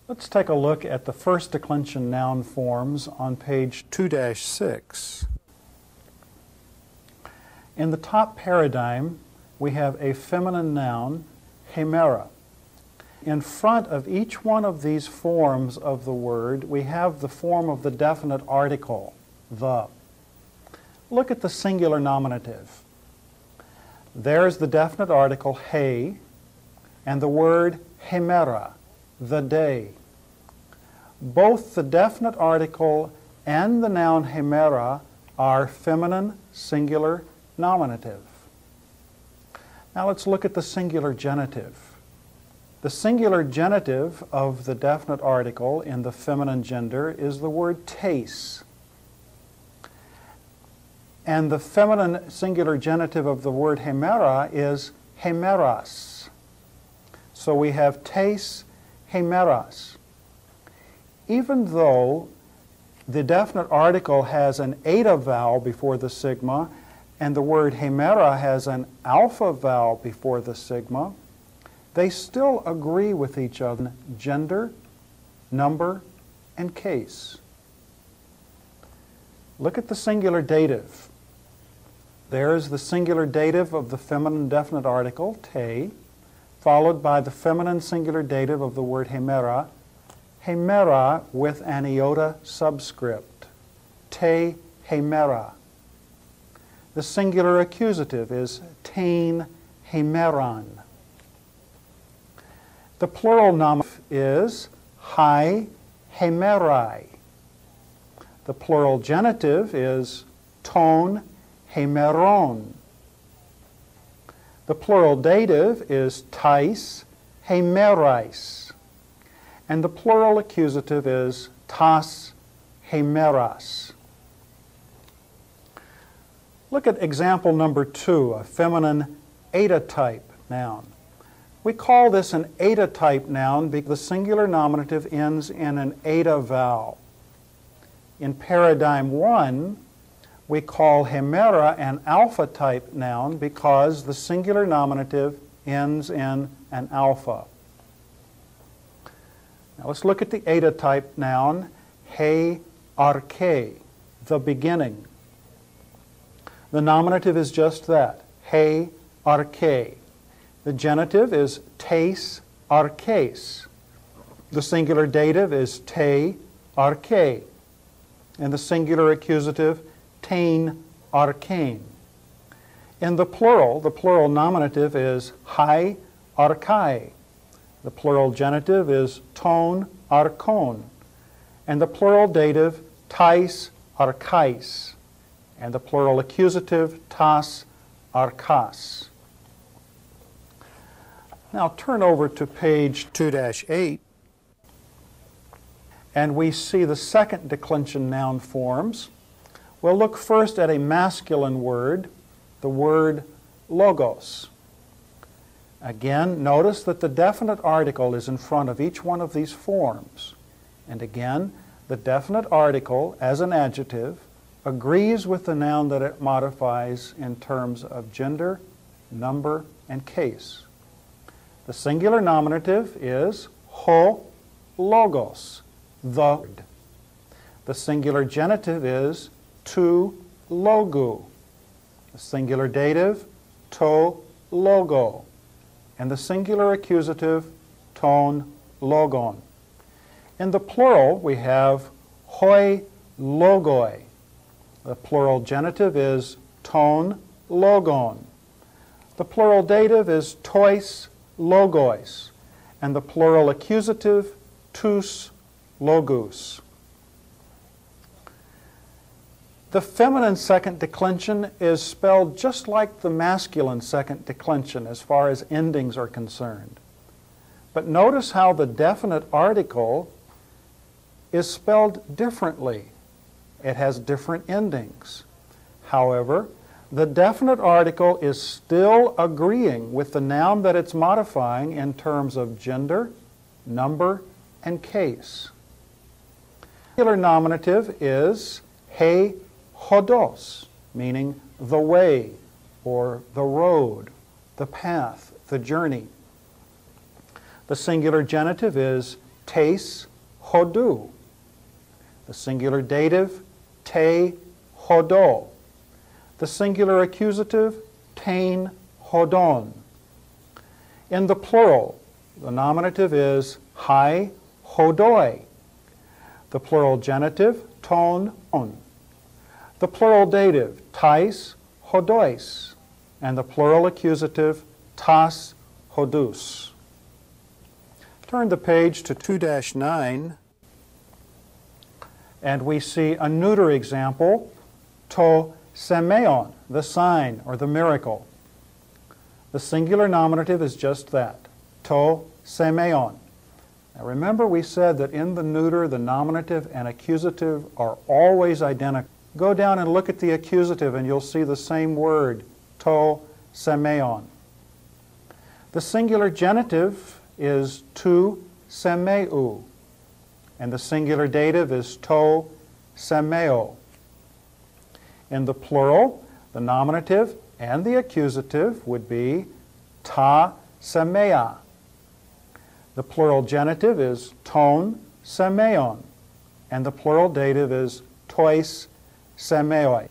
Let's take a look at the first declension noun forms on page 2-6. In the top paradigm, we have a feminine noun, hemera. In front of each one of these forms of the word, we have the form of the definite article, the. Look at the singular nominative. There's the definite article, he, and the word hemera, the day. Both the definite article and the noun hemera are feminine singular nominative. Now let's look at the singular genitive. The singular genitive of the definite article in the feminine gender is the word tes. And the feminine singular genitive of the word hemera is hemeras. So we have tes hemeras. Even though the definite article has an eta vowel before the sigma, and the word hemera has an alpha vowel before the sigma, they still agree with each other in gender, number, and case. Look at the singular dative. There's the singular dative of the feminine definite article, te, followed by the feminine singular dative of the word hemera, hemera with an iota subscript, te hemera. The singular accusative is tein hemeron. The plural nominative is hai hemerai. The plural genitive is ton hemeron. The plural dative is tais hemerais. And the plural accusative is tas hemeras. Look at example number 2, a feminine eta type noun. We call this an eta type noun because the singular nominative ends in an eta vowel. In paradigm 1, we call hemera an alpha type noun because the singular nominative ends in an alpha. Now let's look at the eta type noun, he arche, the beginning. The nominative is just that, he arche. The genitive is tes arches. The singular dative is te arche. And the singular accusative, tein archein. In the plural nominative is hai archai. The plural genitive is ton archon. And the plural dative, tais archais. And the plural accusative, tas archas. Now turn over to page 2-8, and we see the second declension noun forms. We'll look first at a masculine word, the word logos. Again, notice that the definite article is in front of each one of these forms. And again, the definite article, as an adjective, agrees with the noun that it modifies in terms of gender, number, and case. The singular nominative is ho logos, the word. The singular genitive is tu logu. The singular dative, to logo. And the singular accusative, ton logon. In the plural, we have hoi logoi. The plural genitive is ton logon. The plural dative is tois logos. And the plural accusative, tous logus. The feminine second declension is spelled just like the masculine second declension as far as endings are concerned. But notice how the definite article is spelled differently. It has different endings. However, the definite article is still agreeing with the noun that it's modifying in terms of gender, number, and case. The singular nominative is he hodos, meaning the way, or the road, the path, the journey. The singular genitive is tes hodu. The singular dative, te hodo. The singular accusative, tain hodon. In the plural, the nominative is hai hodoi. The plural genitive, ton on. The plural dative, tais hodois. And the plural accusative, tas hodus. Turn the page to 2-9, and we see a neuter example, to semeon, the sign or the miracle. The singular nominative is just that, to semeon. Now remember we said that in the neuter the nominative and accusative are always identical. Go down and look at the accusative and you'll see the same word, to semeon. The singular genitive is tu semeu, and the singular dative is to semeo. In the plural, the nominative and the accusative would be ta semea. The plural genitive is ton semeon, and the plural dative is tois semeoi.